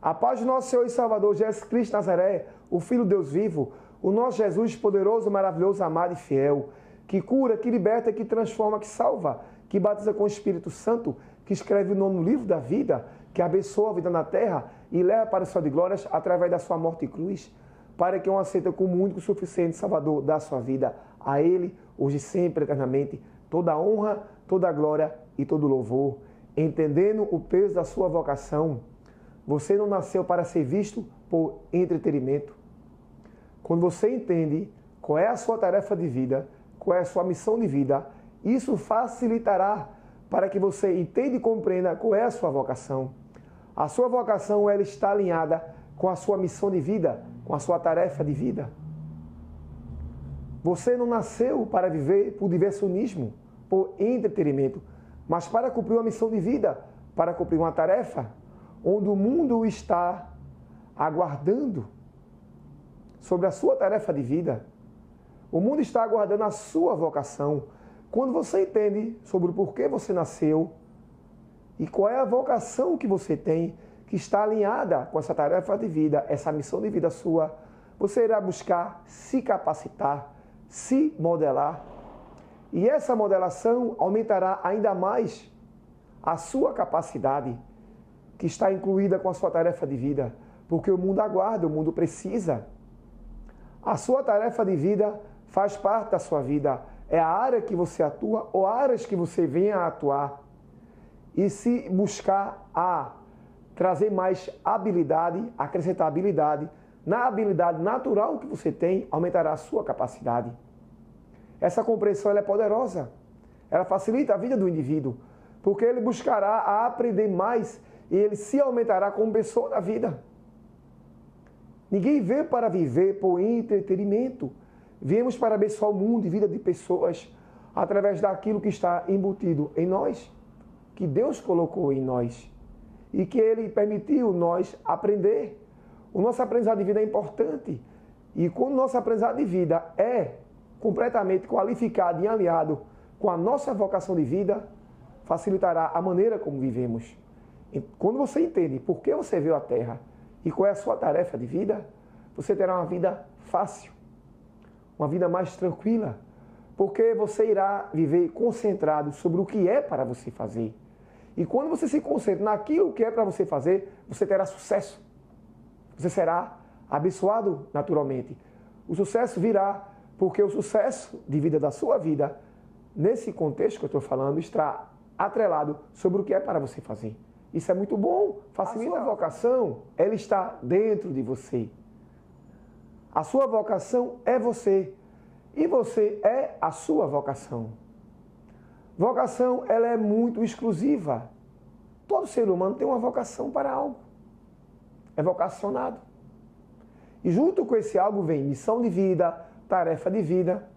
A paz do nosso Senhor e Salvador Jesus Cristo Nazaré, o Filho de Deus vivo, o nosso Jesus poderoso, maravilhoso, amado e fiel, que cura, que liberta, que transforma, que salva, que batiza com o Espírito Santo, que escreve o nome no livro da vida, que abençoa a vida na terra e leva para o céu de glórias através da sua morte e cruz, para que o aceita como o único suficiente Salvador da sua vida. A Ele, hoje e sempre, eternamente, toda a honra, toda a glória e todo o louvor. Entendendo o peso da sua vocação, você não nasceu para ser visto por entretenimento. Quando você entende qual é a sua tarefa de vida, qual é a sua missão de vida, isso facilitará para que você entenda e compreenda qual é a sua vocação. A sua vocação ela está alinhada com a sua missão de vida, com a sua tarefa de vida. Você não nasceu para viver por diversionismo, por entretenimento, mas para cumprir uma missão de vida, para cumprir uma tarefa, onde o mundo está aguardando sobre a sua tarefa de vida. O mundo está aguardando a sua vocação. Quando você entende sobre o porquê você nasceu e qual é a vocação que você tem, que está alinhada com essa tarefa de vida, essa missão de vida sua, você irá buscar se capacitar, se modelar. E essa modelação aumentará ainda mais a sua capacidade, que está incluída com a sua tarefa de vida, porque o mundo aguarda, o mundo precisa. A sua tarefa de vida faz parte da sua vida, é a área que você atua ou áreas que você venha a atuar. E se buscar trazer mais habilidade, acrescentar habilidade, na habilidade natural que você tem, aumentará a sua capacidade. Essa compreensão ela é poderosa, ela facilita a vida do indivíduo, porque ele buscará a aprender mais e ele se aumentará como pessoa da vida. Ninguém veio para viver por entretenimento. Viemos para abençoar o mundo e vida de pessoas através daquilo que está embutido em nós, que Deus colocou em nós e que Ele permitiu nós aprender. O nosso aprendizado de vida é importante e quando o nosso aprendizado de vida é completamente qualificado e alinhado com a nossa vocação de vida, facilitará a maneira como vivemos. Quando você entende por que você veio à Terra e qual é a sua tarefa de vida, você terá uma vida fácil, uma vida mais tranquila, porque você irá viver concentrado sobre o que é para você fazer. E quando você se concentra naquilo que é para você fazer, você terá sucesso. Você será abençoado naturalmente. O sucesso virá porque o sucesso de vida da sua vida, nesse contexto que eu estou falando, está atrelado sobre o que é para você fazer. Isso é muito bom, facilita. A sua vocação, ela está dentro de você. A sua vocação é você. E você é a sua vocação. Vocação, ela é muito exclusiva. Todo ser humano tem uma vocação para algo. É vocacionado. E junto com esse algo vem missão de vida, tarefa de vida,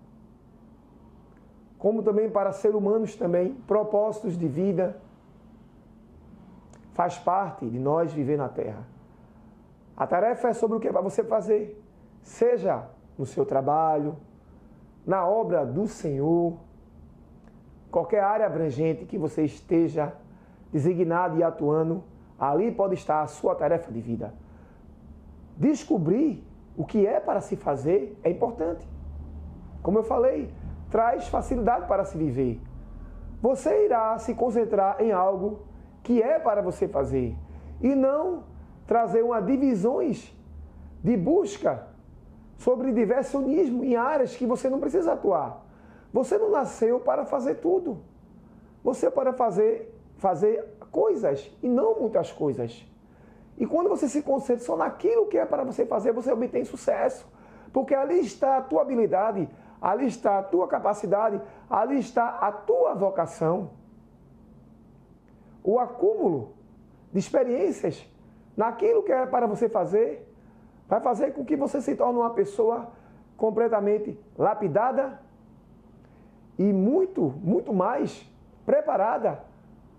como também para seres humanos também, propósitos de vida. Faz parte de nós viver na Terra. A tarefa é sobre o que é para você fazer, seja no seu trabalho, na obra do Senhor, qualquer área abrangente que você esteja designado e atuando, ali pode estar a sua tarefa de vida. Descobrir o que é para se fazer é importante. Como eu falei, traz facilidade para se viver. Você irá se concentrar em algo que é para você fazer e não trazer uma divisões de busca sobre diversionismo em áreas que você não precisa atuar. Você não nasceu para fazer tudo. Você para fazer coisas e não muitas coisas. E quando você se concentra só naquilo que é para você fazer, você obtém sucesso. Porque ali está a tua habilidade, ali está a tua capacidade, ali está a tua vocação. O acúmulo de experiências naquilo que é para você fazer, vai fazer com que você se torne uma pessoa completamente lapidada e muito mais preparada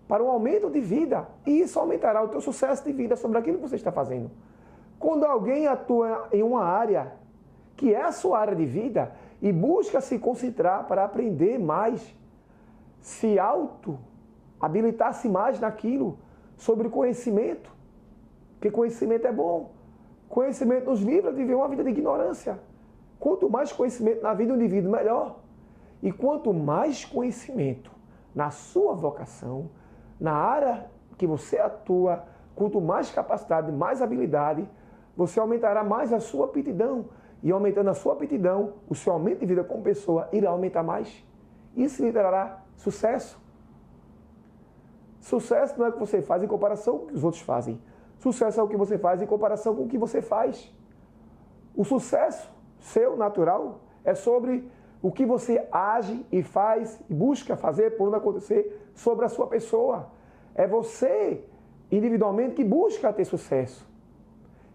para um aumento de vida. E isso aumentará o teu sucesso de vida sobre aquilo que você está fazendo. Quando alguém atua em uma área que é a sua área de vida e busca se concentrar para aprender mais, habilitar-se mais naquilo, sobre conhecimento, Porque conhecimento é bom. Conhecimento nos livra de viver uma vida de ignorância. Quanto mais conhecimento na vida do indivíduo, melhor. E quanto mais conhecimento na sua vocação, na área que você atua, quanto mais capacidade, mais habilidade, você aumentará mais a sua aptidão. E aumentando a sua aptidão, o seu aumento de vida como pessoa irá aumentar mais. Isso lhe trará sucesso. Sucesso não é o que você faz em comparação com o que os outros fazem. Sucesso é o que você faz em comparação com o que você faz. O sucesso seu, natural, é sobre o que você age e faz e busca fazer por onde acontecer sobre a sua pessoa. É você, individualmente, que busca ter sucesso.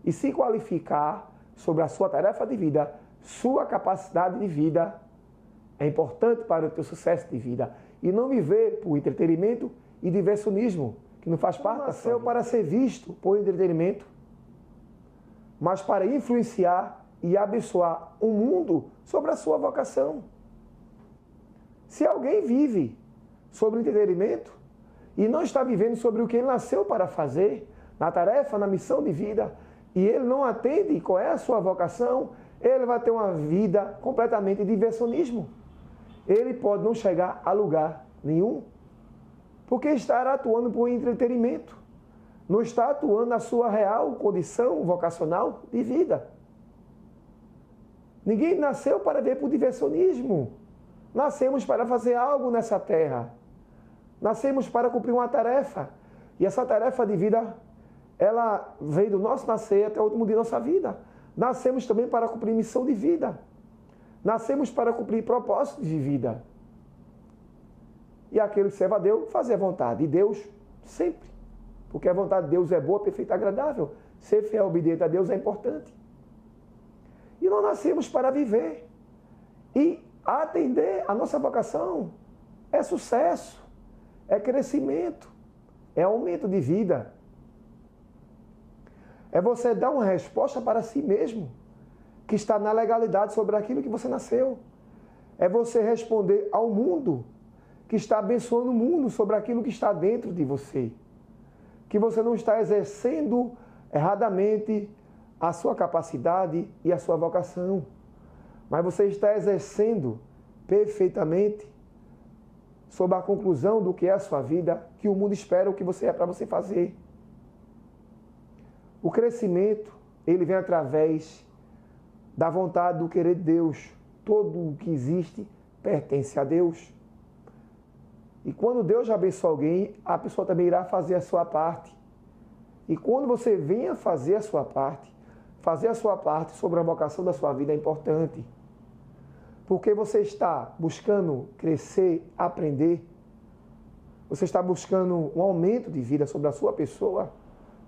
E se qualificar sobre a sua tarefa de vida, sua capacidade de vida, é importante para o teu sucesso de vida. E não viver por entretenimento e diversionismo, que não faz parte da sua vida. Para ser visto por entretenimento, mas para influenciar e abençoar o mundo sobre a sua vocação. Se alguém vive sobre entretenimento e não está vivendo sobre o que ele nasceu para fazer, na tarefa, na missão de vida, e ele não atende qual é a sua vocação, ele vai ter uma vida completamente de diversionismo. Ele pode não chegar a lugar nenhum, porque estará atuando por entretenimento. Não está atuando na sua real condição vocacional de vida. Ninguém nasceu para ver por diversionismo. Nascemos para fazer algo nessa terra. Nascemos para cumprir uma tarefa. E essa tarefa de vida, ela veio do nosso nascer até o último dia da nossa vida. Nascemos também para cumprir missão de vida. Nascemos para cumprir propósitos de vida. E aquele que serve a Deus, fazer a vontade de Deus sempre. Porque a vontade de Deus é boa, perfeita e agradável. Ser fiel e obediente a Deus é importante. E nós nascemos para viver. E atender a nossa vocação é sucesso, é crescimento, é aumento de vida. É você dar uma resposta para si mesmo, que está na legalidade sobre aquilo que você nasceu. É você responder ao mundo, que está abençoando o mundo sobre aquilo que está dentro de você. Que você não está exercendo erradamente a sua capacidade e a sua vocação, mas você está exercendo perfeitamente sob a conclusão do que é a sua vida, que o mundo espera o que você é para você fazer. O crescimento, ele vem através da vontade do querer de Deus. Todo o que existe pertence a Deus. E quando Deus abençoa alguém, a pessoa também irá fazer a sua parte. E quando você venha fazer a sua parte sobre a vocação da sua vida é importante. Porque você está buscando crescer, aprender. Você está buscando um aumento de vida sobre a sua pessoa,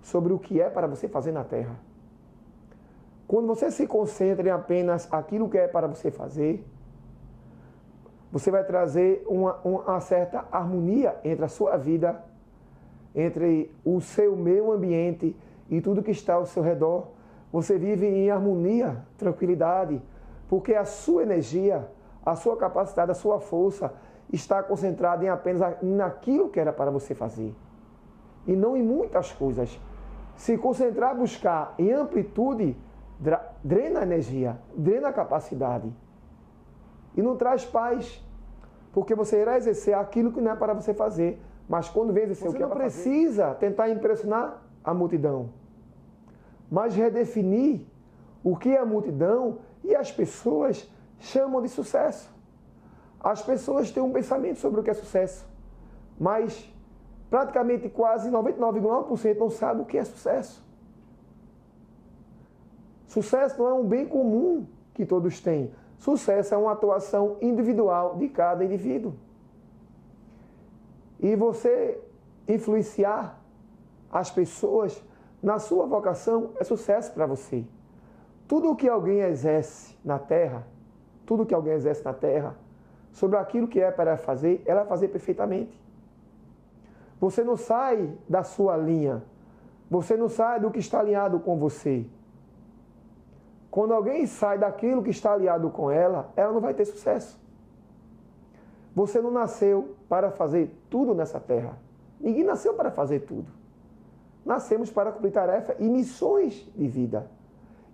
sobre o que é para você fazer na terra. Quando você se concentra em apenas aquilo que é para você fazer, você vai trazer uma certa harmonia entre a sua vida, entre o seu meio ambiente e tudo que está ao seu redor. Você vive em harmonia, tranquilidade, porque a sua energia, a sua capacidade, a sua força está concentrada em apenas naquilo que era para você fazer. E não em muitas coisas. Se concentrar, buscar em amplitude, drena a energia, drena a capacidade. E não traz paz, porque você irá exercer aquilo que não é para você fazer. Mas quando vem exercer o que é para fazer, você não precisa tentar impressionar a multidão, mas redefinir o que é a multidão e as pessoas chamam de sucesso. As pessoas têm um pensamento sobre o que é sucesso, mas praticamente quase 99,9% não sabe o que é sucesso. Sucesso não é um bem comum que todos têm. Sucesso é uma atuação individual de cada indivíduo. E você influenciar as pessoas na sua vocação é sucesso para você. Tudo o que alguém exerce na terra, sobre aquilo que é para fazer, ela vai fazer perfeitamente. Você não sai da sua linha, você não sai do que está alinhado com você. Quando alguém sai daquilo que está alinhado com ela, ela não vai ter sucesso. Você não nasceu para fazer tudo nessa terra. Ninguém nasceu para fazer tudo. nascemos para cumprir tarefa e missões de vida.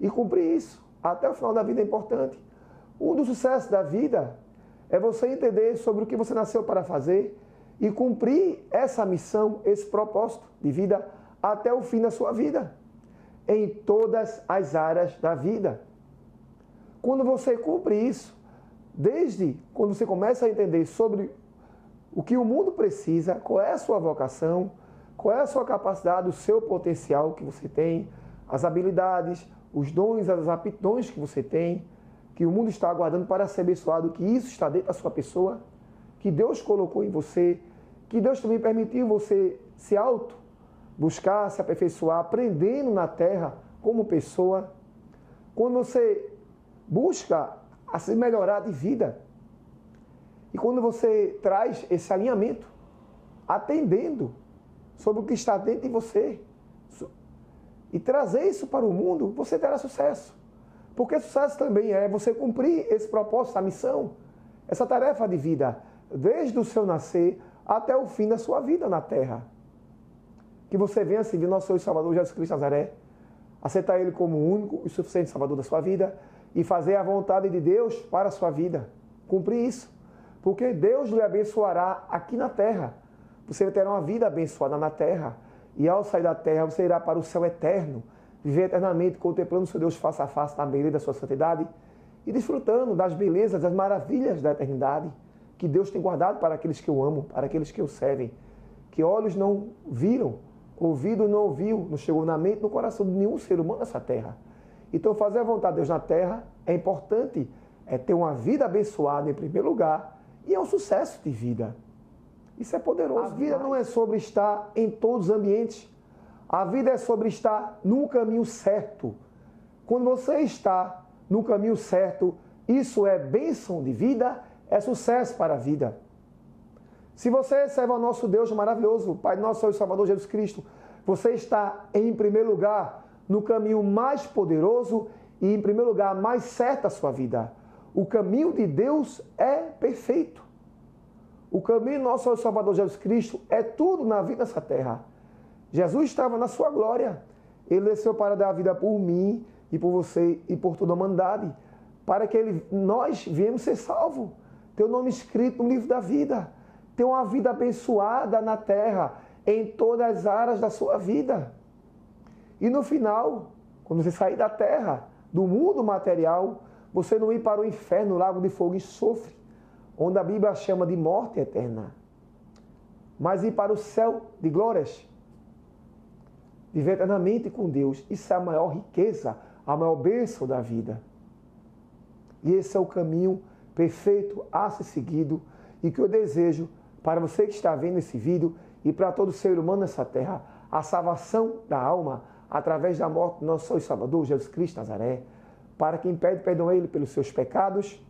E cumprir isso até o final da vida é importante. Um dos sucessos da vida é você entender sobre o que você nasceu para fazer e cumprir essa missão, esse propósito de vida até o fim da sua vida, em todas as áreas da vida. Quando você cumpre isso, desde quando você começa a entender sobre o que o mundo precisa, qual é a sua vocação, qual é a sua capacidade, o seu potencial que você tem, as habilidades, os dons, as aptidões que você tem, que o mundo está aguardando para ser abençoado, que isso está dentro da sua pessoa, que Deus colocou em você, que Deus também permitiu você se buscar, se aperfeiçoar, aprendendo na terra como pessoa. Quando você busca a se melhorar de vida, e quando você traz esse alinhamento, atendendo sobre o que está dentro de você, e trazer isso para o mundo, você terá sucesso. Porque sucesso também é você cumprir esse propósito, essa missão, essa tarefa de vida, desde o seu nascer até o fim da sua vida na terra. Que você venha seguir nosso Senhor e Salvador Jesus Cristo de Nazaré, aceitar Ele como o único e suficiente Salvador da sua vida e fazer a vontade de Deus para a sua vida. Cumprir isso. Porque Deus lhe abençoará aqui na terra. Você terá uma vida abençoada na terra. E ao sair da terra, você irá para o céu eterno, viver eternamente contemplando o seu Deus face a face na beleza da sua santidade e desfrutando das belezas, das maravilhas da eternidade que Deus tem guardado para aqueles que o amam, para aqueles que o servem, que olhos não viram, ouvido não ouviu, não chegou na mente, no coração de nenhum ser humano nessa terra. Então, fazer a vontade de Deus na terra é importante, é ter uma vida abençoada em primeiro lugar e é um sucesso de vida. Isso é poderoso. A vida não é sobre estar em todos os ambientes. A vida é sobre estar no caminho certo. Quando você está no caminho certo, isso é bênção de vida, é sucesso para a vida. Se você serve ao nosso Deus maravilhoso, Pai nosso Senhor e Salvador Jesus Cristo, você está em primeiro lugar no caminho mais poderoso e em primeiro lugar mais certo da sua vida. O caminho de Deus é perfeito. O caminho do nosso Senhor e Salvador Jesus Cristo é tudo na vida dessa terra. Jesus estava na sua glória. Ele desceu para dar a vida por mim e por você e por toda a humanidade, para que nós viemos ser salvos, ter o nome escrito no livro da vida, ter uma vida abençoada na terra, em todas as áreas da sua vida. E no final, quando você sair da terra, do mundo material, você não ir para o inferno, o lago de fogo e enxofre, onde a Bíblia chama de morte eterna, mas ir para o céu de glórias, viver eternamente com Deus. Isso é a maior riqueza, a maior bênção da vida. E esse é o caminho perfeito a ser seguido e que eu desejo para você que está vendo esse vídeo e para todo ser humano nessa terra, a salvação da alma através da morte do nosso Senhor e Salvador Jesus Cristo de Nazaré, para quem pede perdão a Ele pelos seus pecados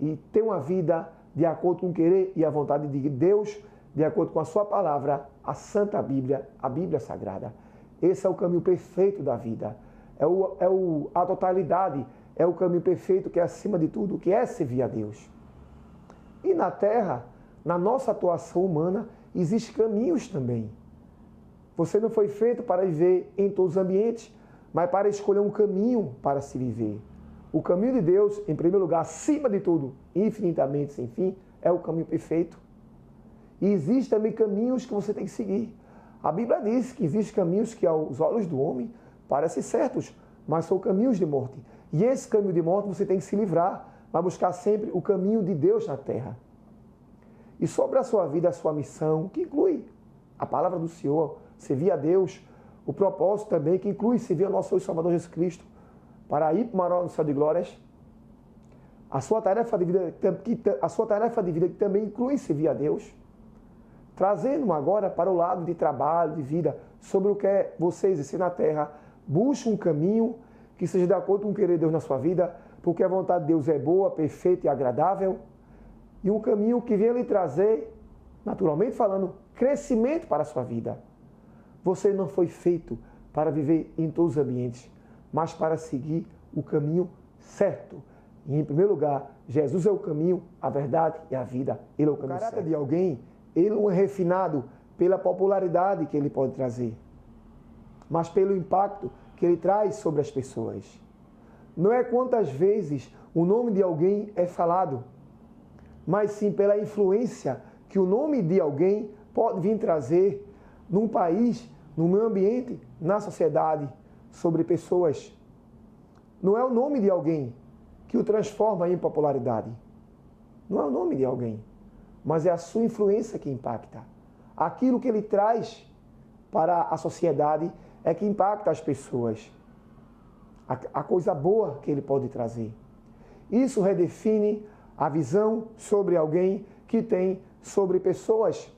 e ter uma vida de acordo com o querer e a vontade de Deus, de acordo com a sua palavra, a Santa Bíblia, a Bíblia Sagrada. Esse é o caminho perfeito da vida. A totalidade, é o caminho perfeito que é acima de tudo, que é servir a Deus. E na terra, na nossa atuação humana, existem caminhos também. Você não foi feito para viver em todos os ambientes, mas para escolher um caminho para se viver. O caminho de Deus, em primeiro lugar, acima de tudo, infinitamente sem fim, é o caminho perfeito. E existem também caminhos que você tem que seguir. A Bíblia diz que existem caminhos que aos olhos do homem parecem certos, mas são caminhos de morte. E esse caminho de morte você tem que se livrar, mas buscar sempre o caminho de Deus na terra. E sobre a sua vida, a sua missão, que inclui a palavra do Senhor, servir a Deus, o propósito também, que inclui servir ao nosso Senhor e Salvador Jesus Cristo, para ir para o maior no céu de glórias. A sua tarefa de vida que também inclui servir a Deus. Trazendo agora para o lado de trabalho, de vida, sobre o que é você exercer na terra. Busque um caminho que seja de acordo com o querer de Deus na sua vida, porque a vontade de Deus é boa, perfeita e agradável. E um caminho que venha lhe trazer, naturalmente falando, crescimento para a sua vida. Você não foi feito para viver em todos os ambientes, mas para seguir o caminho certo. E, em primeiro lugar, Jesus é o caminho, a verdade e a vida. Ele é o caminho certo. O caráter de alguém, ele não é refinado pela popularidade que ele pode trazer, mas pelo impacto que ele traz sobre as pessoas. Não é quantas vezes o nome de alguém é falado, mas sim pela influência que o nome de alguém pode vir trazer num país, no meio ambiente, na sociedade, sobre pessoas. Não é o nome de alguém que o transforma em popularidade. Não é o nome de alguém, mas é a sua influência que impacta. Aquilo que ele traz para a sociedade é que impacta as pessoas. A coisa boa que ele pode trazer. Isso redefine a visão sobre alguém que tem sobre pessoas.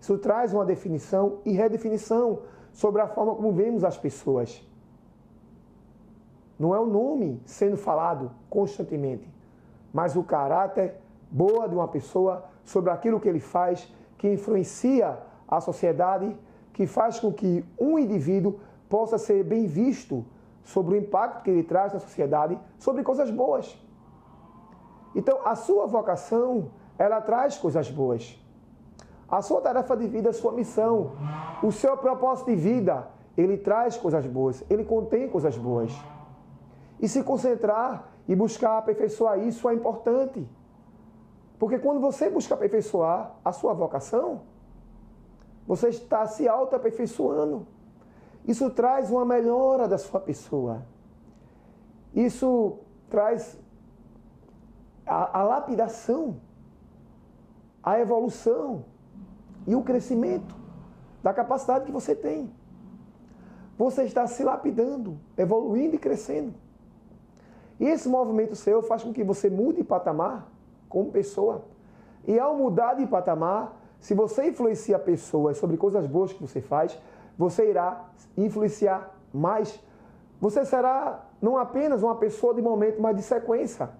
Isso traz uma definição e redefinição sobre a forma como vemos as pessoas. Não é o nome sendo falado constantemente, mas o caráter boa de uma pessoa sobre aquilo que ele faz, que influencia a sociedade, que faz com que um indivíduo possa ser bem visto sobre o impacto que ele traz na sociedade, sobre coisas boas. Então, a sua vocação, ela traz coisas boas. A sua tarefa de vida, a sua missão, o seu propósito de vida, ele traz coisas boas, ele contém coisas boas. E se concentrar e buscar aperfeiçoar isso é importante. Porque quando você busca aperfeiçoar a sua vocação, você está se auto-aperfeiçoando. Isso traz uma melhora da sua pessoa. Isso traz a lapidação, a evolução e o crescimento da capacidade que você tem. Você está se lapidando, evoluindo e crescendo. E esse movimento seu faz com que você mude de patamar como pessoa. E ao mudar de patamar, se você influencia pessoas sobre coisas boas que você faz, você irá influenciar mais. Você será não apenas uma pessoa de momento, mas de sequência.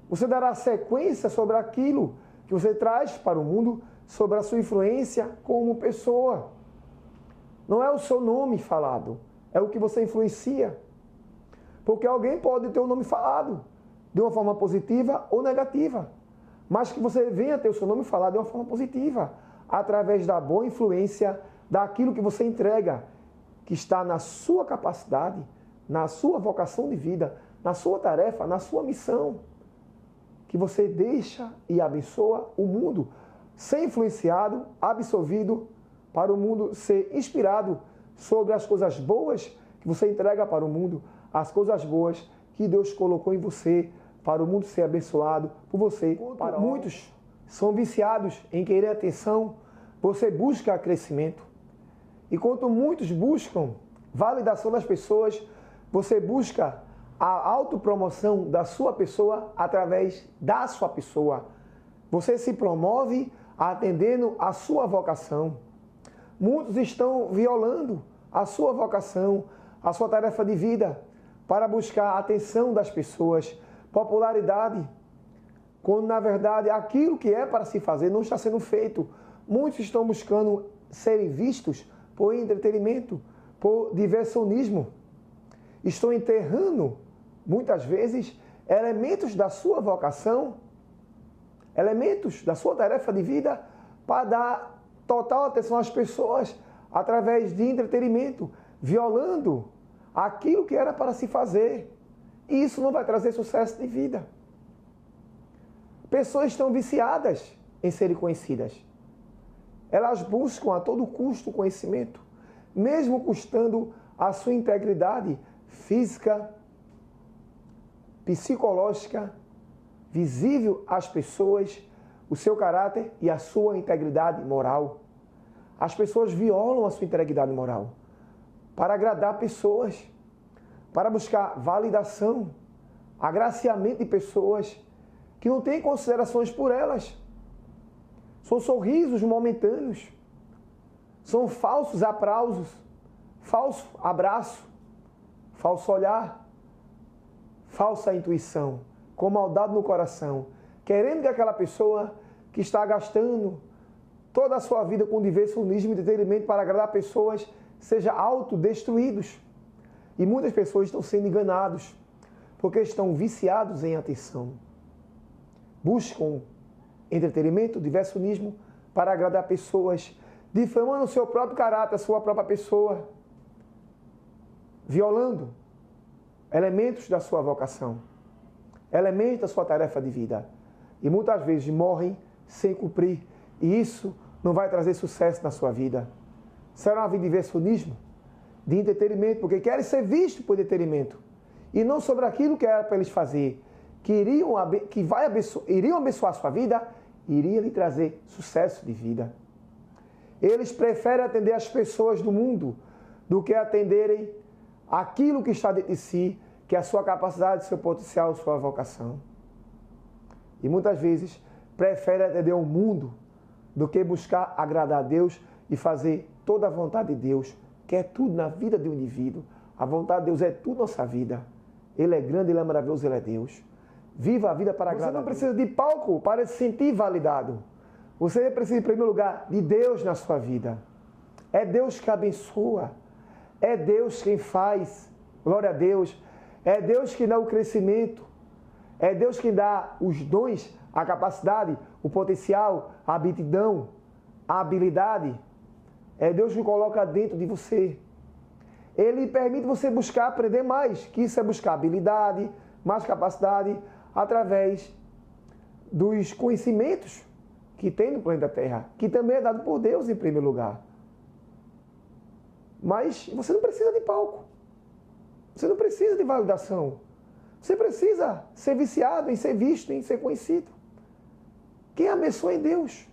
Você dará sequência sobre aquilo que você traz para o mundo, sobre a sua influência como pessoa. Não é o seu nome falado, é o que você influencia. Porque alguém pode ter o nome falado de uma forma positiva ou negativa, mas que você venha ter o seu nome falado de uma forma positiva, através da boa influência daquilo que você entrega, que está na sua capacidade, na sua vocação de vida, na sua tarefa, na sua missão, que você deixa e abençoa o mundo, ser influenciado, absorvido, para o mundo ser inspirado sobre as coisas boas que você entrega para o mundo, as coisas boas que Deus colocou em você, para o mundo ser abençoado por você. Muitos são viciados em querer atenção, você busca crescimento. E quanto muitos buscam validação das pessoas, você busca a autopromoção da sua pessoa através da sua pessoa. Você se promove atendendo a sua vocação. Muitos estão violando a sua vocação, a sua tarefa de vida, para buscar a atenção das pessoas, popularidade, quando na verdade aquilo que é para se fazer não está sendo feito. Muitos estão buscando serem vistos por entretenimento, por diversionismo. Estão enterrando, muitas vezes, elementos da sua vocação, elementos da sua tarefa de vida, para dar total atenção às pessoas através de entretenimento, violando aquilo que era para se fazer. E isso não vai trazer sucesso de vida. Pessoas estão viciadas em serem conhecidas. Elas buscam a todo custo o conhecimento, mesmo custando a sua integridade física, psicológica, visível às pessoas, o seu caráter e a sua integridade moral. As pessoas violam a sua integridade moral para agradar pessoas, para buscar validação, agraciamento de pessoas que não têm considerações por elas. São sorrisos momentâneos, são falsos aplausos, falso abraço, falso olhar, falsa intuição, com maldade no coração, querendo que aquela pessoa que está gastando toda a sua vida com diversionismo e entretenimento para agradar pessoas, seja autodestruídos. E muitas pessoas estão sendo enganados, porque estão viciados em atenção. Buscam entretenimento, diversionismo, para agradar pessoas, difamando o seu próprio caráter, a sua própria pessoa, violando elementos da sua vocação, elementos da sua tarefa de vida. E muitas vezes morrem sem cumprir. E isso não vai trazer sucesso na sua vida. Será uma vida de diversionismo, de entretenimento, porque querem ser vistos por entretenimento. E não sobre aquilo que era para eles fazer, que iriam abençoar a sua vida, iria lhe trazer sucesso de vida. Eles preferem atender as pessoas do mundo do que atenderem aquilo que está dentro de si, que é a sua capacidade, seu potencial, sua vocação. E muitas vezes preferem atender o mundo do que buscar agradar a Deus e fazer toda a vontade de Deus, que é tudo na vida do indivíduo. A vontade de Deus é tudo na nossa vida. Ele é grande, Ele é maravilhoso, Ele é Deus. Viva a vida para agradar. Você não precisa de palco para se sentir validado. Você precisa, em primeiro lugar, de Deus na sua vida. É Deus que abençoa. É Deus quem faz. Glória a Deus. É Deus que dá o crescimento. É Deus quem dá os dons, a capacidade, o potencial, a aptidão, a habilidade. É Deus que coloca dentro de você. Ele permite você buscar aprender mais, que isso é buscar habilidade, mais capacidade, através dos conhecimentos que tem no planeta Terra, que também é dado por Deus em primeiro lugar. Mas você não precisa de palco. Você não precisa de validação. Você precisa ser viciado em ser visto, em ser conhecido. Quem abençoa é Deus.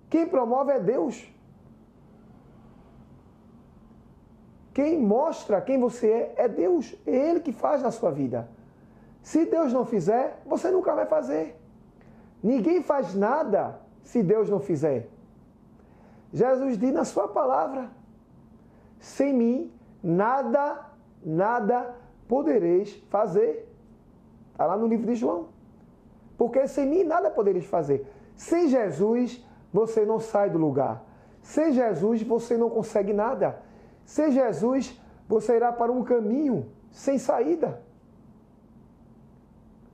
Quem promove é Deus. Quem mostra quem você é Deus. É Ele que faz na sua vida. Se Deus não fizer, você nunca vai fazer. Ninguém faz nada se Deus não fizer. Jesus diz na sua palavra: sem mim, nada podereis fazer. Está lá no livro de João. Porque sem mim nada podereis fazer. Sem Jesus, você não sai do lugar. Sem Jesus, você não consegue nada. Sem Jesus, você irá para um caminho sem saída.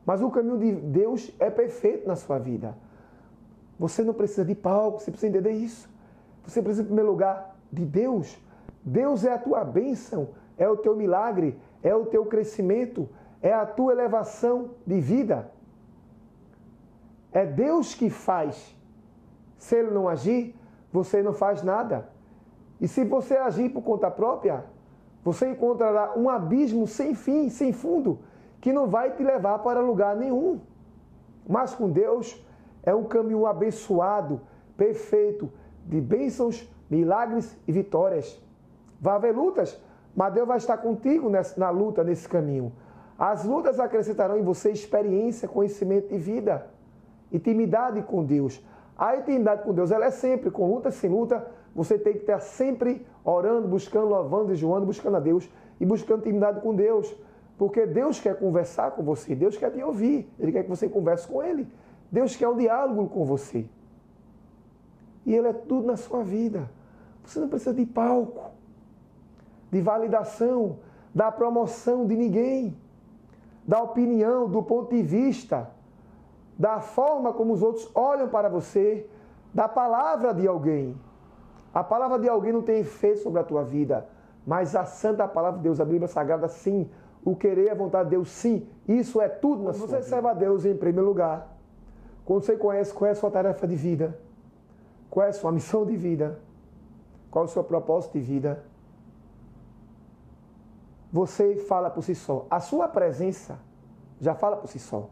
Mas o caminho de Deus é perfeito na sua vida. Você não precisa de palco, você precisa entender isso. Você precisa, em primeiro lugar, de Deus. Deus é a tua bênção, é o teu milagre, é o teu crescimento, é a tua elevação de vida. É Deus que faz. Se Ele não agir, você não faz nada. E se você agir por conta própria, você encontrará um abismo sem fim, sem fundo, que não vai te levar para lugar nenhum. Mas com Deus é um caminho abençoado, perfeito, de bênçãos, milagres e vitórias. Vai haver lutas, mas Deus vai estar contigo na luta, nesse caminho. As lutas acrescentarão em você experiência, conhecimento e vida. Intimidade com Deus. A intimidade com Deus, ela é sempre, com luta, sem luta, você tem que estar sempre orando, buscando, louvando, jejuando, buscando a Deus e buscando intimidade com Deus. Porque Deus quer conversar com você, Deus quer te ouvir, Ele quer que você converse com Ele. Deus quer um diálogo com você. E Ele é tudo na sua vida. Você não precisa de palco, de validação, da promoção de ninguém, da opinião, do ponto de vista, da forma como os outros olham para você, da palavra de alguém. A palavra de alguém não tem efeito sobre a tua vida, mas a santa palavra de Deus, a Bíblia Sagrada, sim. O querer e a vontade de Deus, sim. Isso é tudo na sua vida. Quando você serve a Deus em primeiro lugar, quando você conhece qual é a sua tarefa de vida, qual é a sua missão de vida, qual é o seu propósito de vida, você fala por si só. A sua presença já fala por si só.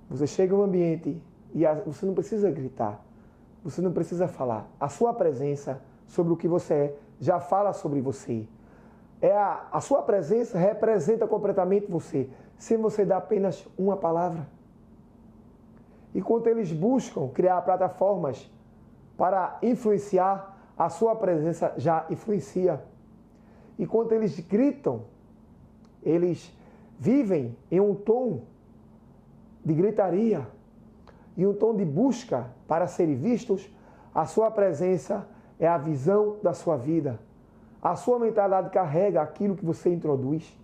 Você chega no ambiente e você não precisa gritar, você não precisa falar. A sua presença sobre o que você é já fala sobre você. A sua presença representa completamente você, sem você dar apenas uma palavra. E quando eles buscam criar plataformas para influenciar, a sua presença já influencia. E quando eles gritam, eles vivem em um tom de gritaria e um tom de busca para serem vistos, a sua presença é a visão da sua vida. A sua mentalidade carrega aquilo que você introduz.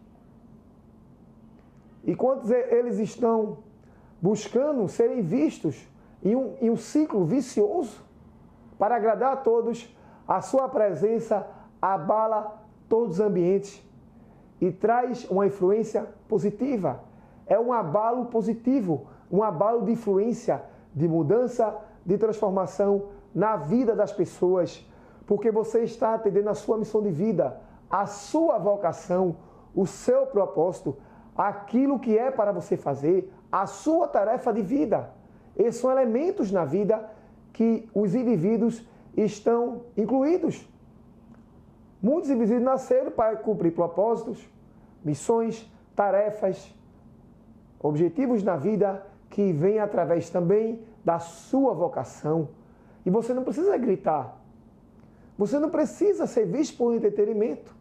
E quando eles estão buscando serem vistos em um ciclo vicioso, para agradar a todos, a sua presença abala todos os ambientes e traz uma influência positiva. É um abalo positivo, um abalo de influência, de mudança, de transformação na vida das pessoas, porque você está atendendo a sua missão de vida, a sua vocação, o seu propósito, aquilo que é para você fazer, a sua tarefa de vida. Esses são elementos na vida que os indivíduos estão incluídos. Muitos indivíduos nasceram para cumprir propósitos, missões, tarefas, objetivos na vida que vêm através também da sua vocação. E você não precisa gritar. Você não precisa ser visto por entretenimento,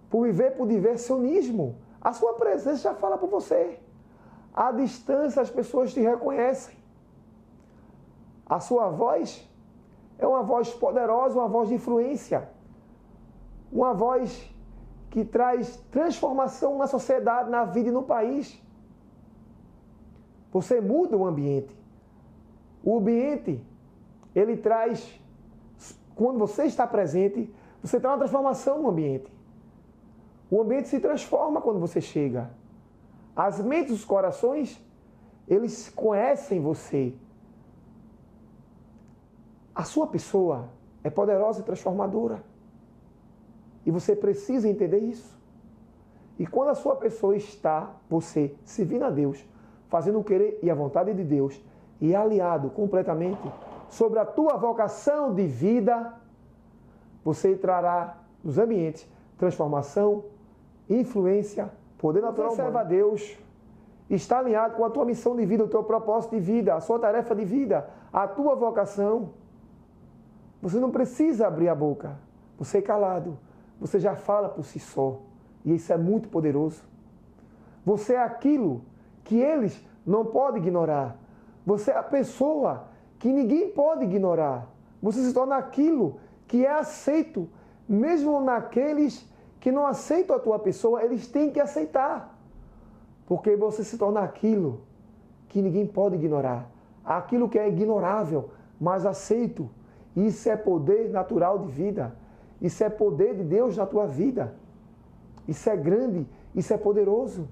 por viver por diversionismo. A sua presença já fala por você. À distância as pessoas te reconhecem. A sua voz é uma voz poderosa, uma voz de influência. Uma voz que traz transformação na sociedade, na vida e no país. Você muda o ambiente. O ambiente, ele traz, quando você está presente, você traz uma transformação no ambiente. O ambiente se transforma quando você chega. As mentes e os corações, eles conhecem você. A sua pessoa é poderosa e transformadora. E você precisa entender isso. E quando a sua pessoa está, você, servindo a Deus, fazendo o querer e a vontade de Deus, e aliado completamente sobre a tua vocação de vida, você trará nos ambientes transformação, influência, poder natural. Você serve a Deus, está alinhado com a tua missão de vida, o teu propósito de vida, a sua tarefa de vida, a tua vocação. Você não precisa abrir a boca, você é calado, você já fala por si só, e isso é muito poderoso. Você é aquilo que eles não podem ignorar. Você é a pessoa que ninguém pode ignorar. Você se torna aquilo que é aceito, mesmo naqueles que não aceitam a tua pessoa, eles têm que aceitar. Porque você se torna aquilo que ninguém pode ignorar. Aquilo que é ignorável, mas aceito. Isso é poder natural de vida. Isso é poder de Deus na tua vida. Isso é grande, isso é poderoso.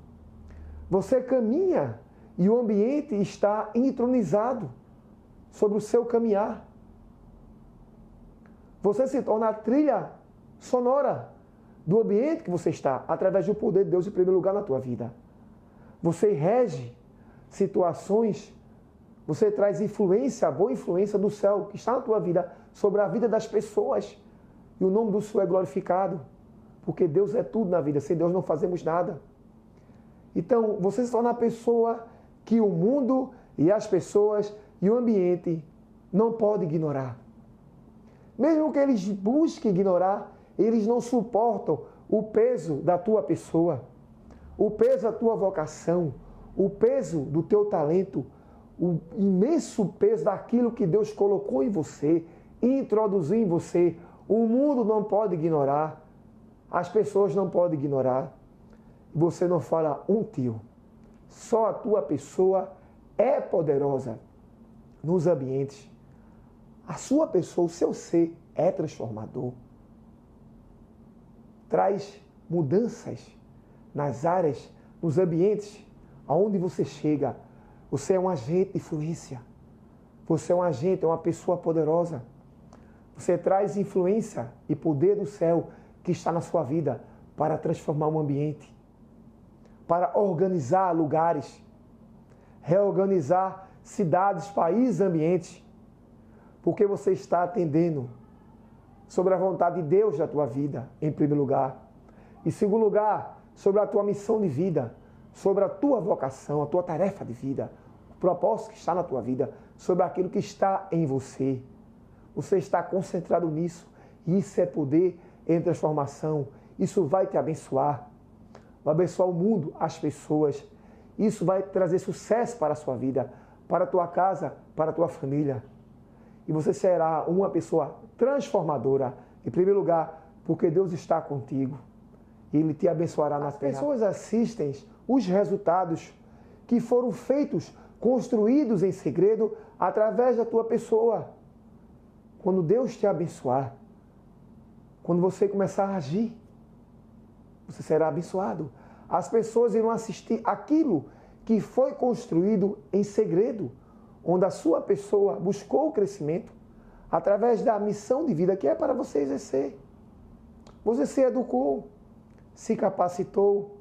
Você caminha e o ambiente está entronizado sobre o seu caminhar. Você se torna a trilha sonora do ambiente que você está, através do poder de Deus em primeiro lugar na tua vida. Você rege situações, você traz influência, boa influência do céu que está na tua vida, sobre a vida das pessoas. E o nome do Senhor é glorificado, porque Deus é tudo na vida, sem Deus não fazemos nada. Então, você se torna a pessoa que o mundo e as pessoas e o ambiente não podem ignorar. Mesmo que eles busquem ignorar, eles não suportam o peso da tua pessoa, o peso da tua vocação, o peso do teu talento, o imenso peso daquilo que Deus colocou em você, introduziu em você. O mundo não pode ignorar, as pessoas não podem ignorar. Você não fala um tio. Só a tua pessoa é poderosa nos ambientes. A sua pessoa, o seu ser é transformador. Traz mudanças nas áreas, nos ambientes aonde você chega. Você é um agente de influência. Você é um agente, é uma pessoa poderosa. Você traz influência e poder do céu que está na sua vida para transformar um ambiente, para organizar lugares, reorganizar cidades, países, ambientes, porque você está atendendo sobre a vontade de Deus na tua vida, em primeiro lugar. Em segundo lugar, sobre a tua missão de vida, sobre a tua vocação, a tua tarefa de vida, o propósito que está na tua vida, sobre aquilo que está em você. Você está concentrado nisso. Isso é poder em transformação. Isso vai te abençoar. Vai abençoar o mundo, as pessoas. Isso vai trazer sucesso para a sua vida, para a tua casa, para a tua família. E você será uma pessoa transformadora, em primeiro lugar, porque Deus está contigo. Ele te abençoará na terra. As pessoas assistem os resultados que foram feitos, construídos em segredo, através da tua pessoa. quando Deus te abençoar, quando você começar a agir, você será abençoado. As pessoas irão assistir aquilo que foi construído em segredo, onde a sua pessoa buscou o crescimento através da missão de vida que é para você exercer. Você se educou, se capacitou,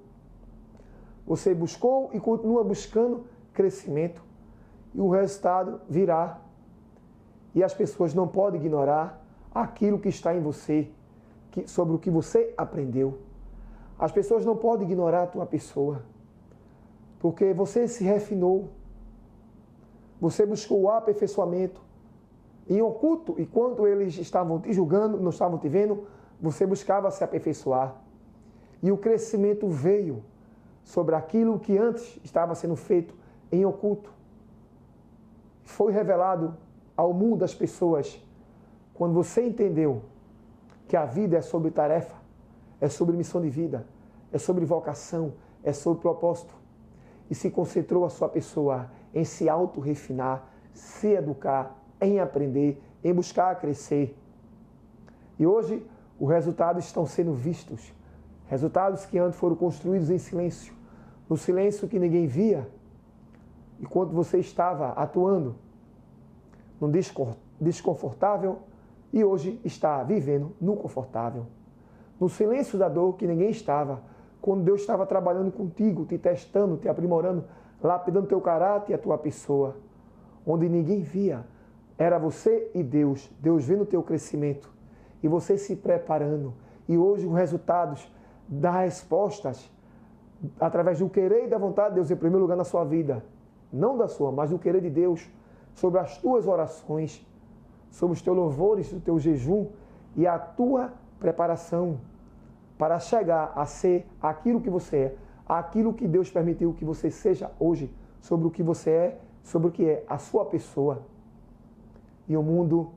você buscou e continua buscando crescimento. E o resultado virá. E as pessoas não podem ignorar aquilo que está em você, sobre o que você aprendeu. As pessoas não podem ignorar a tua pessoa, porque você se refinou, você buscou o aperfeiçoamento. Em oculto, enquanto eles estavam te julgando, não estavam te vendo, você buscava se aperfeiçoar. E o crescimento veio sobre aquilo que antes estava sendo feito em oculto. Foi revelado ao mundo das pessoas quando você entendeu que a vida é sobre tarefa, é sobre missão de vida, é sobre vocação, é sobre propósito. E se concentrou a sua pessoa em se auto-refinar, se educar, em aprender, em buscar crescer. E hoje, os resultados estão sendo vistos. Resultados que antes foram construídos em silêncio. No silêncio que ninguém via, enquanto você estava atuando no desconfortável, e hoje está vivendo no confortável. No silêncio da dor que ninguém estava, quando Deus estava trabalhando contigo, te testando, te aprimorando, lapidando teu caráter e a tua pessoa. Onde ninguém via, era você e Deus. Deus vendo o teu crescimento e você se preparando. E hoje os resultados das respostas, através do querer e da vontade de Deus em primeiro lugar na sua vida. Não da sua, mas do querer de Deus, sobre as tuas orações, sobre os teus louvores, o teu jejum e a tua preparação para chegar a ser aquilo que você é, aquilo que Deus permitiu que você seja hoje, sobre o que você é, sobre o que é a sua pessoa. E o mundo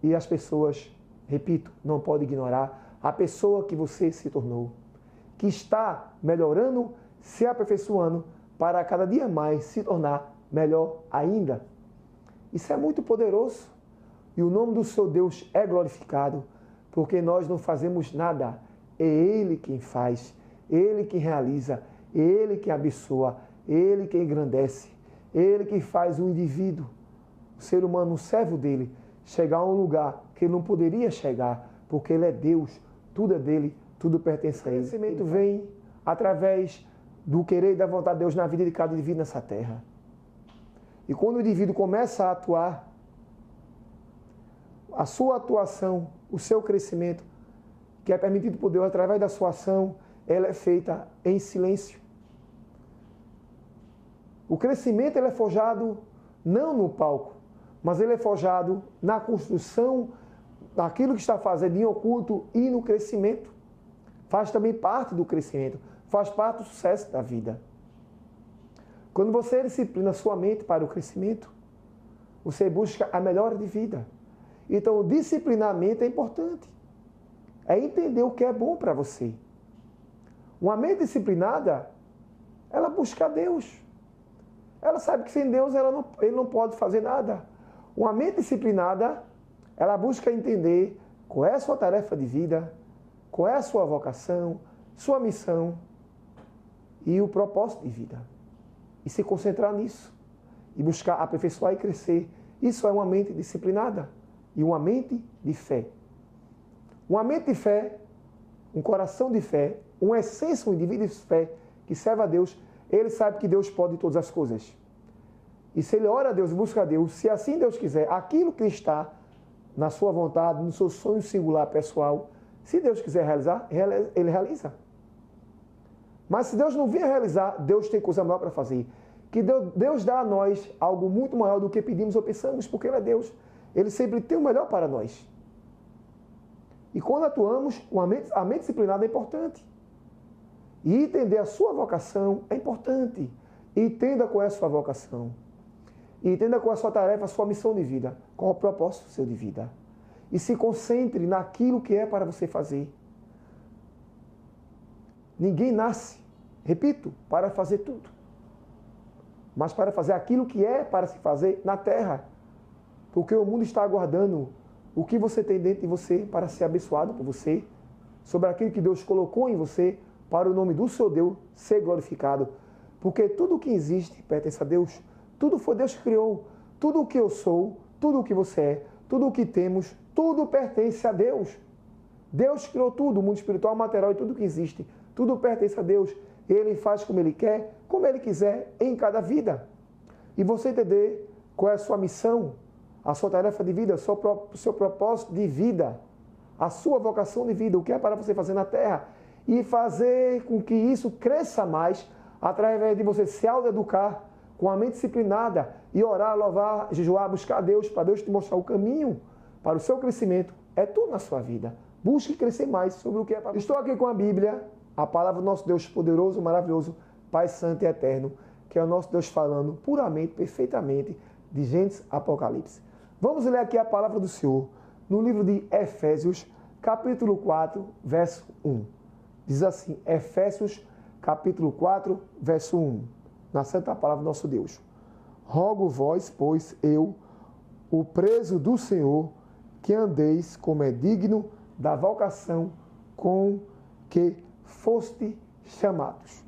e as pessoas, repito, não podem ignorar a pessoa que você se tornou, que está melhorando, se aperfeiçoando para cada dia mais se tornar melhor ainda. Isso é muito poderoso. E o nome do seu Deus é glorificado, porque nós não fazemos nada. É Ele quem faz, Ele que realiza, Ele que abençoa, Ele que engrandece, Ele que faz o indivíduo, o ser humano, o servo dele, chegar a um lugar que ele não poderia chegar, porque Ele é Deus, tudo é dele, tudo pertence a Ele. O crescimento vem através do querer e da vontade de Deus na vida de cada indivíduo nessa terra. E quando o indivíduo começa a atuar, a sua atuação, o seu crescimento, que é permitido por Deus através da sua ação, ela é feita em silêncio. O crescimento ele é forjado não no palco, mas ele é forjado na construção daquilo que está fazendo em oculto e no crescimento. Faz também parte do crescimento, faz parte do sucesso da vida. Quando você disciplina sua mente para o crescimento, você busca a melhora de vida. Então, disciplinar a mente é importante. É entender o que é bom para você. Uma mente disciplinada, ela busca a Deus. Ela sabe que sem Deus ele não pode fazer nada. Uma mente disciplinada, ela busca entender qual é a sua tarefa de vida, qual é a sua vocação, sua missão e o propósito de vida. E se concentrar nisso. E buscar aperfeiçoar e crescer. Isso é uma mente disciplinada. E uma mente de fé. Uma mente de fé, um coração de fé, uma essência, um indivíduo de fé que serve a Deus, ele sabe que Deus pode todas as coisas. E se ele ora a Deus, busca a Deus, se assim Deus quiser, aquilo que está na sua vontade, no seu sonho singular pessoal, se Deus quiser realizar, ele realiza. Mas se Deus não vier realizar, Deus tem coisa maior para fazer. Que Deus dá a nós algo muito maior do que pedimos ou pensamos, porque Ele é Deus. Ele sempre tem o melhor para nós. E quando atuamos, a mente disciplinada é importante. E entender a sua vocação é importante. Entenda qual é a sua vocação. E entenda qual é a sua tarefa, a sua missão de vida. Qual é o propósito seu de vida. E se concentre naquilo que é para você fazer. Ninguém nasce, repito, para fazer tudo. Mas para fazer aquilo que é para se fazer na terra. Porque o mundo está aguardando o que você tem dentro de você para ser abençoado por você, sobre aquilo que Deus colocou em você para o nome do seu Deus ser glorificado. Porque tudo o que existe pertence a Deus. Tudo foi Deus que criou. Tudo o que eu sou, tudo o que você é, tudo o que temos, tudo pertence a Deus. Deus criou tudo, o mundo espiritual, material e tudo que existe. Tudo pertence a Deus. Ele faz como Ele quer, como Ele quiser, em cada vida. E você entender qual é a sua missão, a sua tarefa de vida, o seu propósito de vida, a sua vocação de vida, o que é para você fazer na terra, e fazer com que isso cresça mais, através de você se autoeducar, com a mente disciplinada, e orar, louvar, jejuar, buscar a Deus, para Deus te mostrar o caminho para o seu crescimento. É tudo na sua vida. Busque crescer mais sobre o que é para você. Estou aqui com a Bíblia, a palavra do nosso Deus poderoso, maravilhoso, Pai Santo e Eterno, que é o nosso Deus falando puramente, perfeitamente, de Gênesis Apocalipse. Vamos ler aqui a palavra do Senhor, no livro de Efésios, capítulo 4, verso 1. Diz assim, Efésios, capítulo 4, verso 1, na santa palavra do nosso Deus. Rogo vós, pois, eu, o preso do Senhor, que andeis como é digno da vocação com que foste chamados.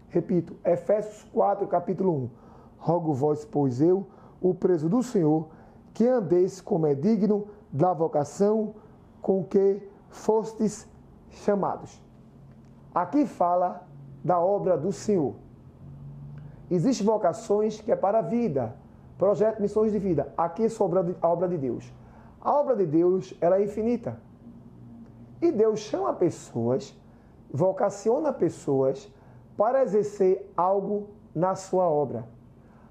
Repito, Efésios 4, capítulo 1. Rogo vós, pois, eu, o preso do Senhor, que andeis como é digno da vocação com que fostes chamados. Aqui fala da obra do Senhor. Existem vocações que é para a vida, projeto, missões de vida. Aqui é sobre a obra de Deus. A obra de Deus, ela é infinita. E Deus chama pessoas, vocaciona pessoas para exercer algo na sua obra.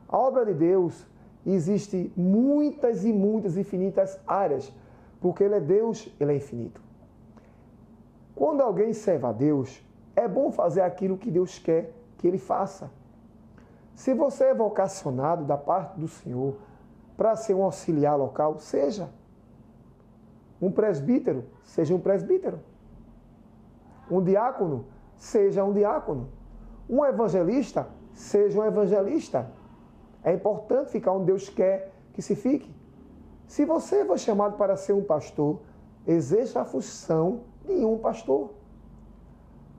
A obra de Deus existe muitas e muitas infinitas áreas, porque Ele é Deus, Ele é infinito. Quando alguém serve a Deus, é bom fazer aquilo que Deus quer que ele faça. Se você é vocacionado da parte do Senhor para ser um auxiliar local, seja. Um presbítero, seja um presbítero. Um diácono, seja um diácono. Um evangelista, seja um evangelista. É importante ficar onde Deus quer que se fique. Se você foi chamado para ser um pastor, exerça a função de um pastor.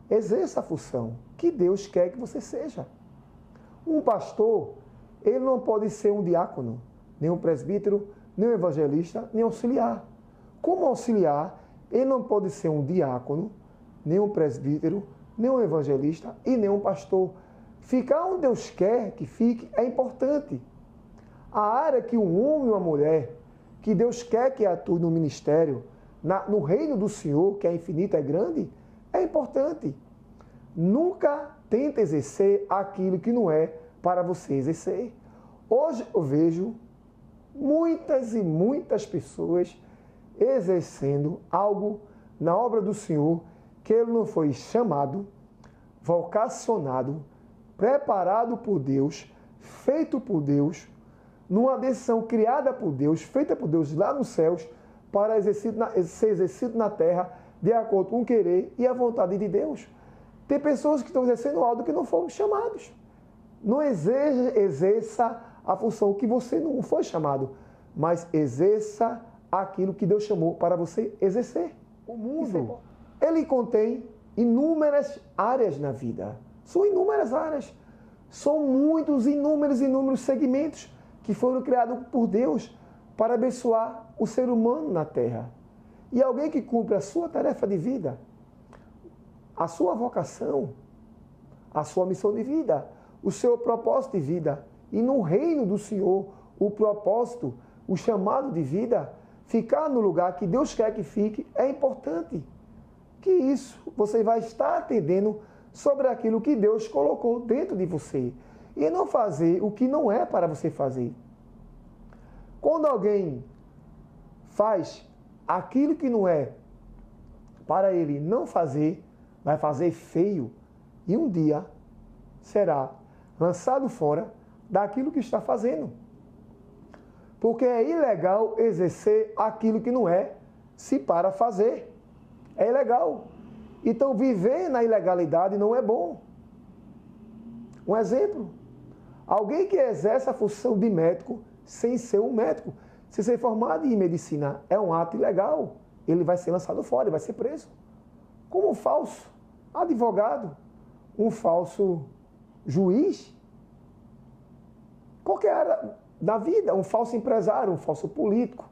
Exerça a função que Deus quer que você seja. Um pastor, ele não pode ser um diácono, nem um presbítero, nem um evangelista, nem auxiliar. Como auxiliar, ele não pode ser um diácono, nem um presbítero, nem um evangelista e nem um pastor. Ficar onde Deus quer que fique é importante. A área que um homem ou uma mulher, que Deus quer que atue no ministério, no reino do Senhor, que é infinito, é grande, é importante. Nunca tente exercer aquilo que não é para você exercer. Hoje eu vejo muitas e muitas pessoas exercendo algo na obra do Senhor que ele não foi chamado, vocacionado, preparado por Deus, feito por Deus, numa decisão criada por Deus, feita por Deus lá nos céus, para ser exercido na terra, de acordo com o querer e a vontade de Deus. Tem pessoas que estão exercendo algo que não foram chamados. Não exerça a função que você não foi chamado, mas exerça aquilo que Deus chamou para você exercer. O mundo, ele contém inúmeras áreas na vida. São inúmeras áreas. São inúmeros segmentos que foram criados por Deus para abençoar o ser humano na terra. E alguém que cumpre a sua tarefa de vida, a sua vocação, a sua missão de vida, o seu propósito de vida, e no reino do Senhor, o propósito, o chamado de vida, ficar no lugar que Deus quer que fique, é importante. Que isso você vai estar atendendo sobre aquilo que Deus colocou dentro de você. E não fazer o que não é para você fazer. Quando alguém faz aquilo que não é para ele não fazer, vai fazer feio e um dia será lançado fora daquilo que está fazendo. Porque é ilegal exercer aquilo que não é se para fazer. É ilegal. Então viver na ilegalidade não é bom. Um exemplo. Alguém que exerce a função de médico sem ser um médico. Se ser formado em medicina é um ato ilegal, ele vai ser lançado fora, ele vai ser preso. Como um falso advogado, um falso juiz, qualquer área da vida, um falso empresário, um falso político,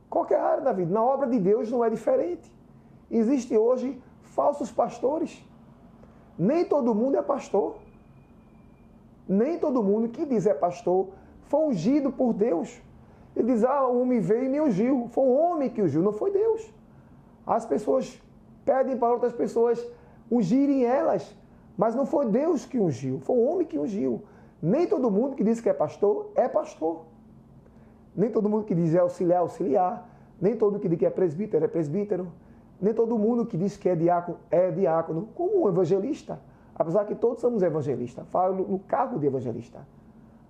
qualquer área da vida. Na obra de Deus não é diferente. Existem hoje falsos pastores. Nem todo mundo é pastor. Nem todo mundo que diz é pastor foi ungido por Deus. Ele diz, o homem veio e me ungiu. Foi o homem que ungiu, não foi Deus. As pessoas pedem para outras pessoas ungirem elas, mas não foi Deus que ungiu, foi o homem que ungiu. Nem todo mundo que diz que é pastor, é pastor. Nem todo mundo que diz é auxiliar, é auxiliar. Nem todo mundo que diz que é presbítero, é presbítero. Nem todo mundo que diz que é diácono, como um evangelista. Apesar que todos somos evangelistas. Falo no cargo de evangelista.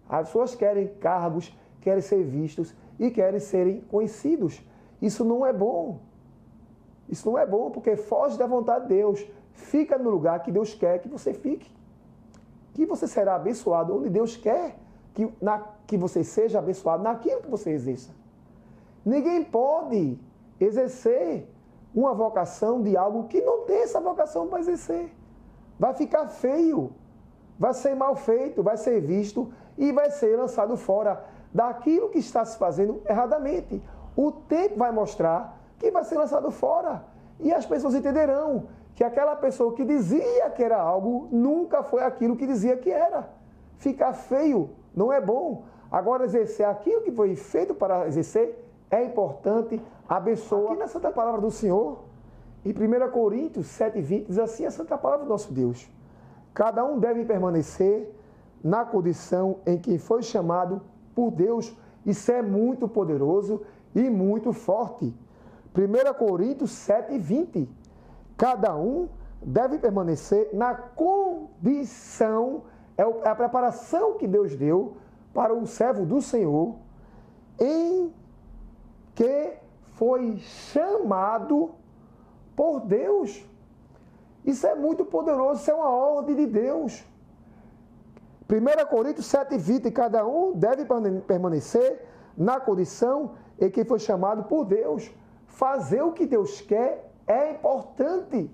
As pessoas querem cargos, querem ser vistos e querem serem conhecidos. Isso não é bom. Isso não é bom porque foge da vontade de Deus. Fica no lugar que Deus quer que você fique. Que você será abençoado onde Deus quer que você seja abençoado naquilo que você exerça. Ninguém pode exercer uma vocação de algo que não tem essa vocação para exercer. Vai ficar feio, vai ser mal feito, vai ser visto e vai ser lançado fora daquilo que está se fazendo erradamente. O tempo vai mostrar que vai ser lançado fora e as pessoas entenderão que aquela pessoa que dizia que era algo nunca foi aquilo que dizia que era. Ficar feio não é bom. Agora, exercer aquilo que foi feito para exercer é importante, abençoa. Aqui na Santa Palavra do Senhor, em 1 Coríntios 7,20, diz assim a Santa Palavra do nosso Deus. Cada um deve permanecer na condição em que foi chamado por Deus. Isso é muito poderoso e muito forte. 1 Coríntios 7,20. Cada um deve permanecer na condição, é a preparação que Deus deu para o servo do Senhor, em que foi chamado por Deus. Isso é muito poderoso, isso é uma ordem de Deus. 1 Coríntios 7,20, cada um deve permanecer na condição em que foi chamado por Deus. Fazer o que Deus quer é importante.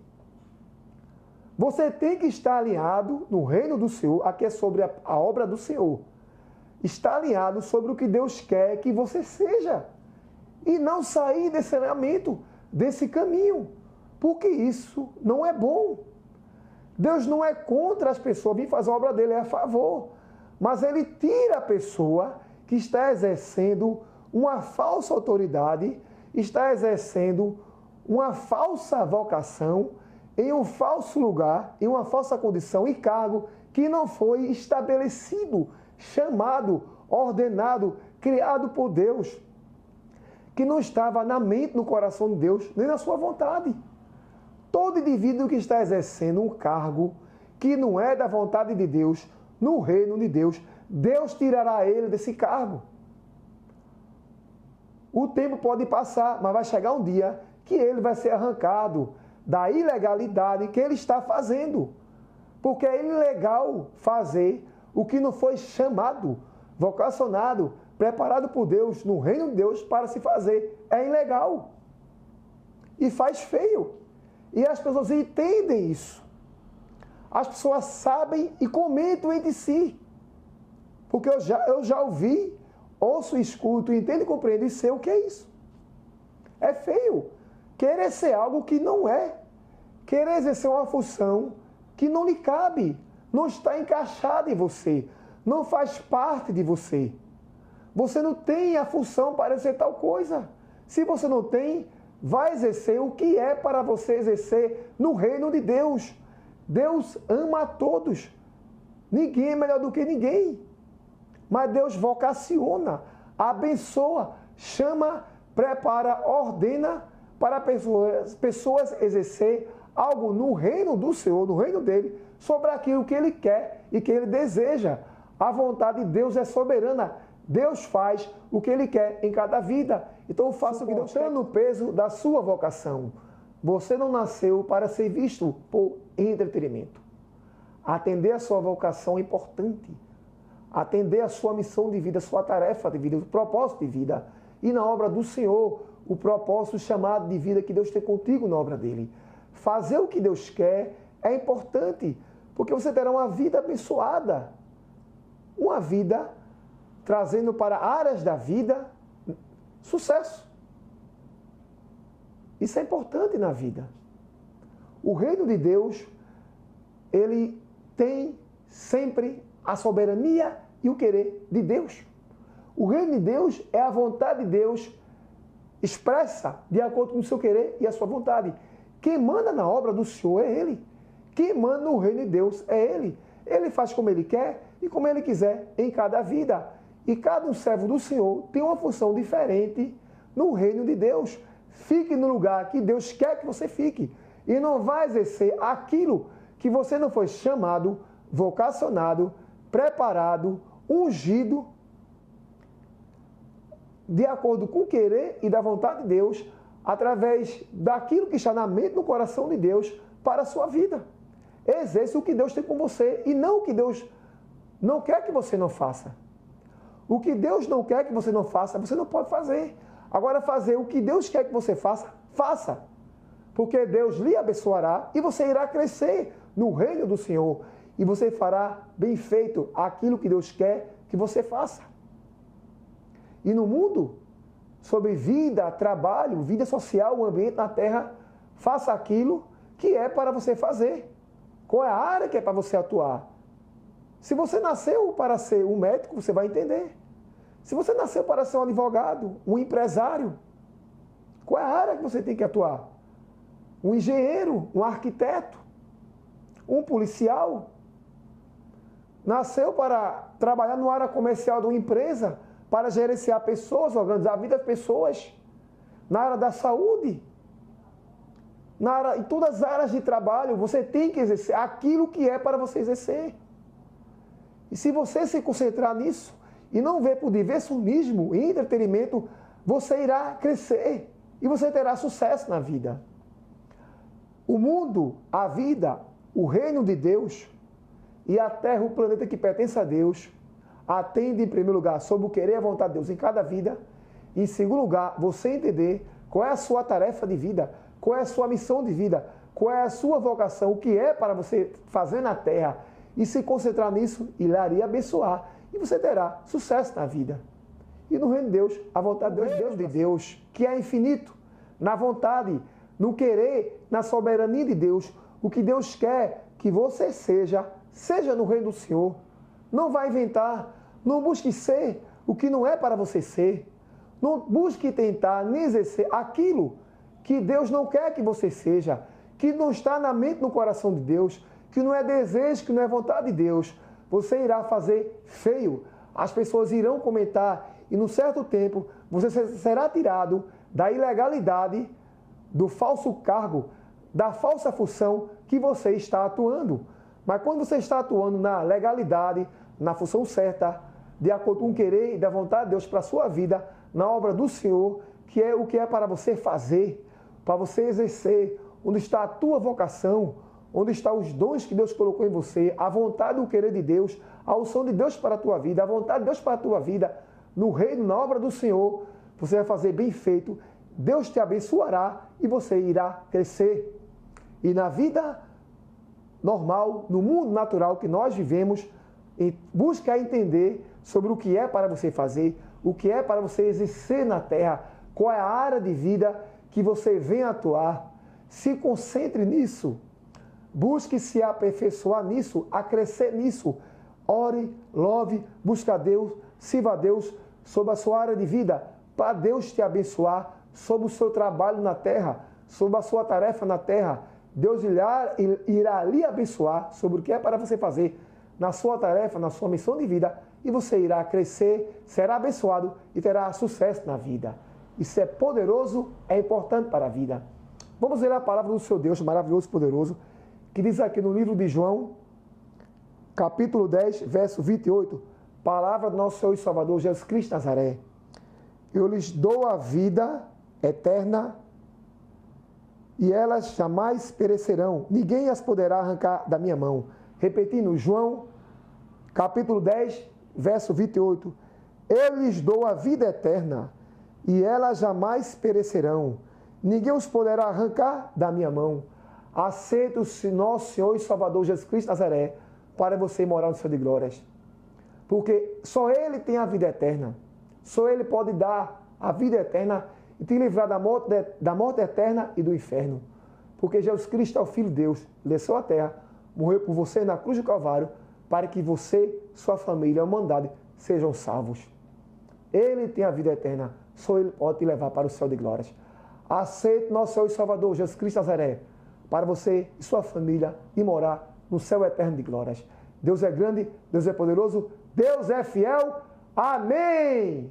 Você tem que estar alinhado no reino do Senhor, aqui é sobre a obra do Senhor. Está alinhado sobre o que Deus quer que você seja. E não sair desse alinhamento, desse caminho. Porque isso não é bom. Deus não é contra as pessoas vir fazer a obra dele, é a favor. Mas ele tira a pessoa que está exercendo uma falsa autoridade, está exercendo uma falsa vocação, em um falso lugar, em uma falsa condição e cargo que não foi estabelecido, chamado, ordenado, criado por Deus, que não estava na mente, no coração de Deus, nem na sua vontade. Todo indivíduo que está exercendo um cargo que não é da vontade de Deus, no reino de Deus, Deus tirará ele desse cargo. O tempo pode passar, mas vai chegar um dia que ele vai ser arrancado da ilegalidade que ele está fazendo. Porque é ilegal fazer o que não foi chamado, vocacionado, preparado por Deus, no reino de Deus, para se fazer. É ilegal. E faz feio. E as pessoas entendem isso. As pessoas sabem e comentam entre si. Porque eu já ouvi, ouço, escuto, entendo e compreendo e sei o que é isso. É feio. Querer ser algo que não é. Querer exercer uma função que não lhe cabe. Não está encaixada em você. Não faz parte de você. Você não tem a função para exercer tal coisa. Se você não tem, vai exercer o que é para você exercer no reino de Deus. Deus ama a todos. Ninguém é melhor do que ninguém. Mas Deus vocaciona, abençoa, chama, prepara, ordena para pessoas exercer algo no reino do Senhor, no reino dele, sobre aquilo que ele quer e que ele deseja. A vontade de Deus é soberana. Deus faz o que ele quer em cada vida. Então faça o que Deus quer no peso da sua vocação. Você não nasceu para ser visto por entretenimento. Atender a sua vocação é importante. Atender a sua missão de vida, a sua tarefa de vida, o propósito de vida. e na obra do Senhor, o propósito, o chamado de vida que Deus tem contigo na obra dele. Fazer o que Deus quer é importante, porque você terá uma vida abençoada, uma vida trazendo para áreas da vida sucesso. Isso é importante na vida. O reino de Deus, ele tem sempre a soberania e o querer de Deus. O reino de Deus é a vontade de Deus expressa de acordo com o seu querer e a sua vontade. Quem manda na obra do Senhor é Ele. Quem manda no reino de Deus é Ele. Ele faz como Ele quer e como Ele quiser em cada vida. E cada um servo do Senhor tem uma função diferente no reino de Deus. Fique no lugar que Deus quer que você fique. E não vai exercer aquilo que você não foi chamado, vocacionado, preparado, ungido, de acordo com o querer e da vontade de Deus, através daquilo que está na mente e no coração de Deus para a sua vida. Exerça o que Deus tem com você e não o que Deus não quer que você não faça. O que Deus não quer que você não faça, você não pode fazer. Agora, fazer o que Deus quer que você faça, faça. Porque Deus lhe abençoará e você irá crescer no reino do Senhor. E você fará bem feito aquilo que Deus quer que você faça. E no mundo, sobre vida, trabalho, vida social, o ambiente na terra, faça aquilo que é para você fazer. Qual é a área que é para você atuar? Se você nasceu para ser um médico, você vai entender. Se você nasceu para ser um advogado, um empresário, qual é a área que você tem que atuar? Um engenheiro, um arquiteto, um policial. Nasceu para trabalhar na área comercial de uma empresa, para gerenciar pessoas, organizar a vida das pessoas, na área da saúde, em todas as áreas de trabalho, você tem que exercer aquilo que é para você exercer. E se você se concentrar nisso e não ver por diversionismo e entretenimento, você irá crescer e você terá sucesso na vida. O mundo, a vida, o reino de Deus e a terra, o planeta que pertence a Deus, atende em primeiro lugar sobre o querer e a vontade de Deus em cada vida. E em segundo lugar, você entender qual é a sua tarefa de vida, qual é a sua missão de vida, qual é a sua vocação, o que é para você fazer na terra e se concentrar nisso, irá abençoar e você terá sucesso na vida. E no reino de Deus, a vontade de Deus, Deus de Deus, que é infinito, na vontade, no querer, na soberania de Deus, o que Deus quer que você seja no reino do Senhor. Não vai inventar, não busque ser o que não é para você ser. Não busque tentar nem exercer aquilo que Deus não quer que você seja, que não está na mente, no coração de Deus, que não é desejo, que não é vontade de Deus. Você irá fazer feio, as pessoas irão comentar e, num certo tempo, você será tirado da ilegalidade, do falso cargo, da falsa função que você está atuando. Mas quando você está atuando na legalidade, na função certa, de acordo com o querer e da vontade de Deus para a sua vida, na obra do Senhor, que é o que é para você fazer, para você exercer, onde está a tua vocação, onde estão os dons que Deus colocou em você, a vontade e o querer de Deus, a unção de Deus para a tua vida, a vontade de Deus para a tua vida, no reino, na obra do Senhor, você vai fazer bem feito, Deus te abençoará e você irá crescer. E na vida normal, no mundo natural que nós vivemos, busca entender sobre o que é para você fazer, o que é para você exercer na terra, qual é a área de vida que você vem atuar. Se concentre nisso, busque se aperfeiçoar nisso, a crescer nisso. Ore, louve, busque a Deus, sirva a Deus sobre a sua área de vida, para Deus te abençoar sobre o seu trabalho na terra, sobre a sua tarefa na terra. Deus irá lhe abençoar sobre o que é para você fazer na sua tarefa, na sua missão de vida, e você irá crescer, será abençoado e terá sucesso na vida. Isso é poderoso, é importante para a vida. Vamos ler a palavra do seu Deus, maravilhoso e poderoso, que diz aqui no livro de João, capítulo 10, verso 28, palavra do nosso Senhor e Salvador Jesus Cristo de Nazaré. Eu lhes dou a vida eterna e elas jamais perecerão. Ninguém as poderá arrancar da minha mão. Repetindo, João, capítulo 10, verso 28. Eu lhes dou a vida eterna e elas jamais perecerão. Ninguém os poderá arrancar da minha mão. Aceita o nosso Senhor e Salvador Jesus Cristo de Nazaré para você morar no céu de glórias. Porque só Ele tem a vida eterna. Só Ele pode dar a vida eterna e te livrar da morte eterna e do inferno. Porque Jesus Cristo é o Filho de Deus, desceu à terra, morreu por você na cruz do Calvário, para que você, sua família, a humanidade sejam salvos. Ele tem a vida eterna, só Ele pode te levar para o céu de glórias. Aceite nosso Senhor e Salvador, Jesus Cristo de Nazaré, para você e sua família ir morar no céu eterno de glórias. Deus é grande, Deus é poderoso, Deus é fiel. Amém!